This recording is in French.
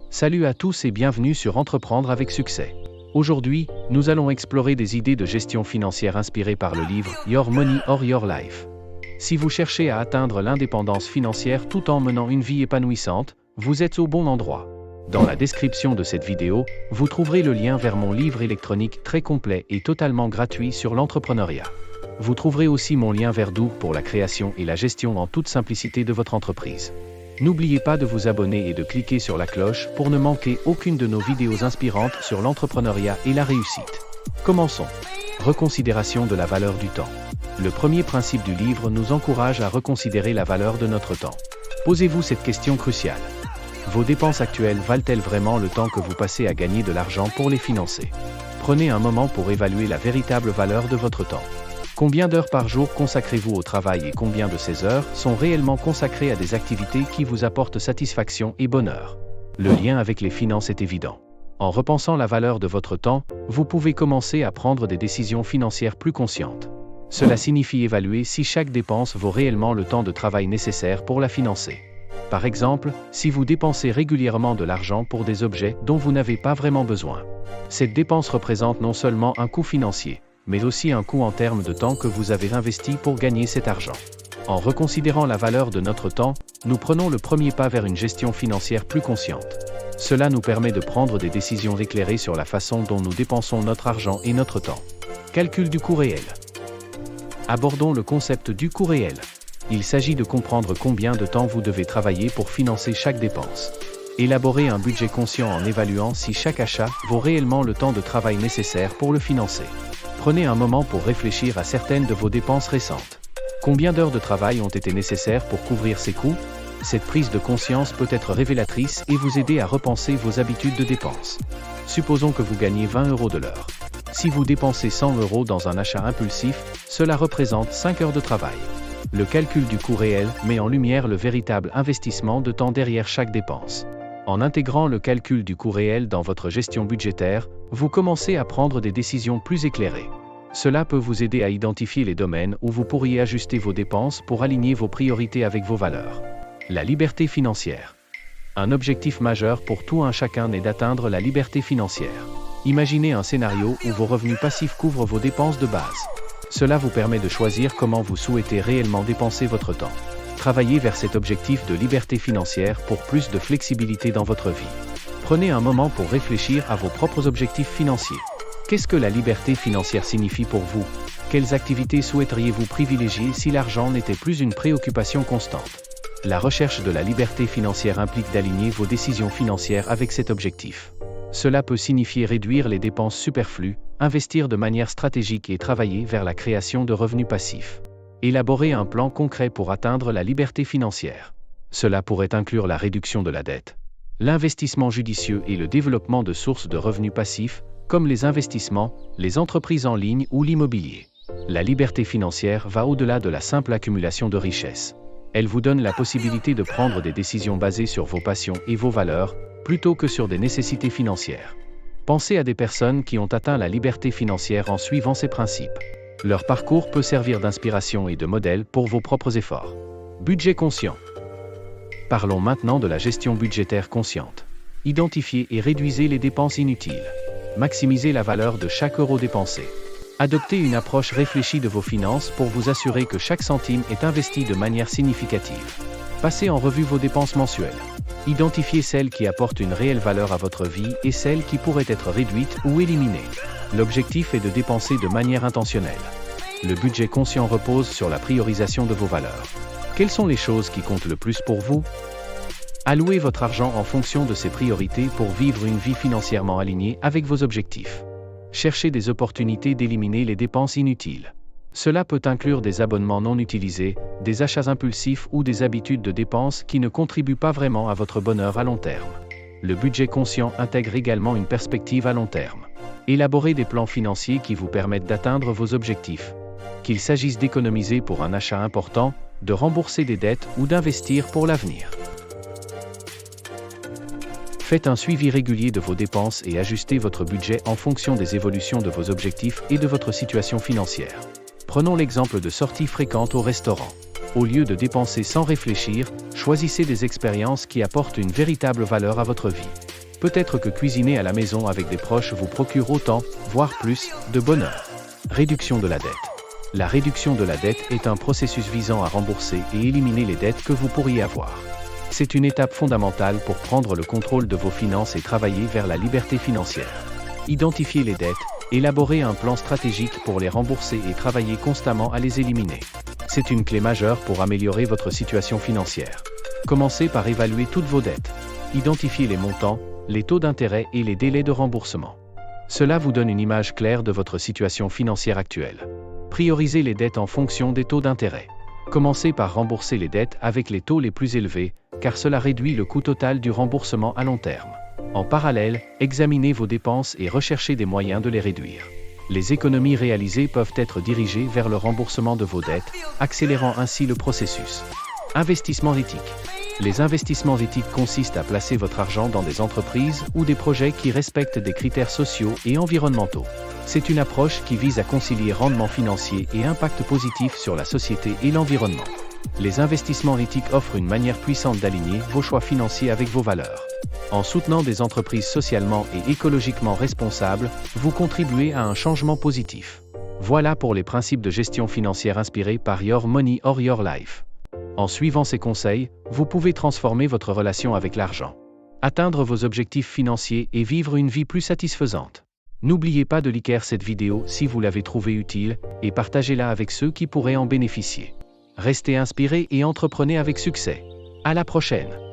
Salut à tous et bienvenue sur Entreprendre avec succès. Aujourd'hui, nous allons explorer des idées de gestion financière inspirées par le livre Your Money or Your Life. Si vous cherchez à atteindre l'indépendance financière tout en menant une vie épanouissante, vous êtes au bon endroit. Dans la description de cette vidéo, vous trouverez le lien vers mon livre électronique très complet et totalement gratuit sur l'entrepreneuriat. Vous trouverez aussi mon lien vers Doug pour la création et la gestion en toute simplicité de votre entreprise. N'oubliez pas de vous abonner et de cliquer sur la cloche pour ne manquer aucune de nos vidéos inspirantes sur l'entrepreneuriat et la réussite. Commençons. Reconsidération de la valeur du temps. Le premier principe du livre nous encourage à reconsidérer la valeur de notre temps. Posez-vous cette question cruciale. Vos dépenses actuelles valent-elles vraiment le temps que vous passez à gagner de l'argent pour les financer? Prenez un moment pour évaluer la véritable valeur de votre temps. Combien d'heures par jour consacrez-vous au travail et combien de ces heures sont réellement consacrées à des activités qui vous apportent satisfaction et bonheur? Le lien avec les finances est évident. En repensant la valeur de votre temps, vous pouvez commencer à prendre des décisions financières plus conscientes. Cela signifie évaluer si chaque dépense vaut réellement le temps de travail nécessaire pour la financer. Par exemple, si vous dépensez régulièrement de l'argent pour des objets dont vous n'avez pas vraiment besoin. Cette dépense représente non seulement un coût financier, mais aussi un coût en termes de temps que vous avez investi pour gagner cet argent. En reconsidérant la valeur de notre temps, nous prenons le premier pas vers une gestion financière plus consciente. Cela nous permet de prendre des décisions éclairées sur la façon dont nous dépensons notre argent et notre temps. Calcul du coût réel. Abordons le concept du coût réel. Il s'agit de comprendre combien de temps vous devez travailler pour financer chaque dépense. Élaborez un budget conscient en évaluant si chaque achat vaut réellement le temps de travail nécessaire pour le financer. Prenez un moment pour réfléchir à certaines de vos dépenses récentes. Combien d'heures de travail ont été nécessaires pour couvrir ces coûts? Cette prise de conscience peut être révélatrice et vous aider à repenser vos habitudes de dépenses. Supposons que vous gagnez 20 € de l'heure. Si vous dépensez 100 € dans un achat impulsif, cela représente 5 heures de travail. Le calcul du coût réel met en lumière le véritable investissement de temps derrière chaque dépense. En intégrant le calcul du coût réel dans votre gestion budgétaire, vous commencez à prendre des décisions plus éclairées. Cela peut vous aider à identifier les domaines où vous pourriez ajuster vos dépenses pour aligner vos priorités avec vos valeurs. La liberté financière. Un objectif majeur pour tout un chacun est d'atteindre la liberté financière. Imaginez un scénario où vos revenus passifs couvrent vos dépenses de base. Cela vous permet de choisir comment vous souhaitez réellement dépenser votre temps. Travaillez vers cet objectif de liberté financière pour plus de flexibilité dans votre vie. Prenez un moment pour réfléchir à vos propres objectifs financiers. Qu'est-ce que la liberté financière signifie pour vous? Quelles activités souhaiteriez-vous privilégier si l'argent n'était plus une préoccupation constante? La recherche de la liberté financière implique d'aligner vos décisions financières avec cet objectif. Cela peut signifier réduire les dépenses superflues, investir de manière stratégique et travailler vers la création de revenus passifs. Élaborer un plan concret pour atteindre la liberté financière. Cela pourrait inclure la réduction de la dette, l'investissement judicieux et le développement de sources de revenus passifs, comme les investissements, les entreprises en ligne ou l'immobilier. La liberté financière va au-delà de la simple accumulation de richesses. Elle vous donne la possibilité de prendre des décisions basées sur vos passions et vos valeurs, plutôt que sur des nécessités financières. Pensez à des personnes qui ont atteint la liberté financière en suivant ces principes. Leur parcours peut servir d'inspiration et de modèle pour vos propres efforts. Budget conscient. Parlons maintenant de la gestion budgétaire consciente. Identifiez et réduisez les dépenses inutiles. Maximisez la valeur de chaque euro dépensé. Adoptez une approche réfléchie de vos finances pour vous assurer que chaque centime est investi de manière significative. Passez en revue vos dépenses mensuelles. Identifiez celles qui apportent une réelle valeur à votre vie et celles qui pourraient être réduites ou éliminées. L'objectif est de dépenser de manière intentionnelle. Le budget conscient repose sur la priorisation de vos valeurs. Quelles sont les choses qui comptent le plus pour vous? Allouez votre argent en fonction de ces priorités pour vivre une vie financièrement alignée avec vos objectifs. Cherchez des opportunités d'éliminer les dépenses inutiles. Cela peut inclure des abonnements non utilisés, des achats impulsifs ou des habitudes de dépenses qui ne contribuent pas vraiment à votre bonheur à long terme. Le budget conscient intègre également une perspective à long terme. Élaborez des plans financiers qui vous permettent d'atteindre vos objectifs. Qu'il s'agisse d'économiser pour un achat important, de rembourser des dettes ou d'investir pour l'avenir. Faites un suivi régulier de vos dépenses et ajustez votre budget en fonction des évolutions de vos objectifs et de votre situation financière. Prenons l'exemple de sorties fréquentes au restaurant. Au lieu de dépenser sans réfléchir, choisissez des expériences qui apportent une véritable valeur à votre vie. Peut-être que cuisiner à la maison avec des proches vous procure autant, voire plus, de bonheur. Réduction de la dette. La réduction de la dette est un processus visant à rembourser et éliminer les dettes que vous pourriez avoir. C'est une étape fondamentale pour prendre le contrôle de vos finances et travailler vers la liberté financière. Identifiez les dettes, élaborez un plan stratégique pour les rembourser et travaillez constamment à les éliminer. C'est une clé majeure pour améliorer votre situation financière. Commencez par évaluer toutes vos dettes. Identifiez les montants, les taux d'intérêt et les délais de remboursement. Cela vous donne une image claire de votre situation financière actuelle. Priorisez les dettes en fonction des taux d'intérêt. Commencez par rembourser les dettes avec les taux les plus élevés, car cela réduit le coût total du remboursement à long terme. En parallèle, examinez vos dépenses et recherchez des moyens de les réduire. Les économies réalisées peuvent être dirigées vers le remboursement de vos dettes, accélérant ainsi le processus. Investissement éthique. Les investissements éthiques consistent à placer votre argent dans des entreprises ou des projets qui respectent des critères sociaux et environnementaux. C'est une approche qui vise à concilier rendement financier et impact positif sur la société et l'environnement. Les investissements éthiques offrent une manière puissante d'aligner vos choix financiers avec vos valeurs. En soutenant des entreprises socialement et écologiquement responsables, vous contribuez à un changement positif. Voilà pour les principes de gestion financière inspirés par Your Money or Your Life. En suivant ces conseils, vous pouvez transformer votre relation avec l'argent, atteindre vos objectifs financiers et vivre une vie plus satisfaisante. N'oubliez pas de liker cette vidéo si vous l'avez trouvée utile et partagez-la avec ceux qui pourraient en bénéficier. Restez inspirés et entreprenez avec succès. À la prochaine!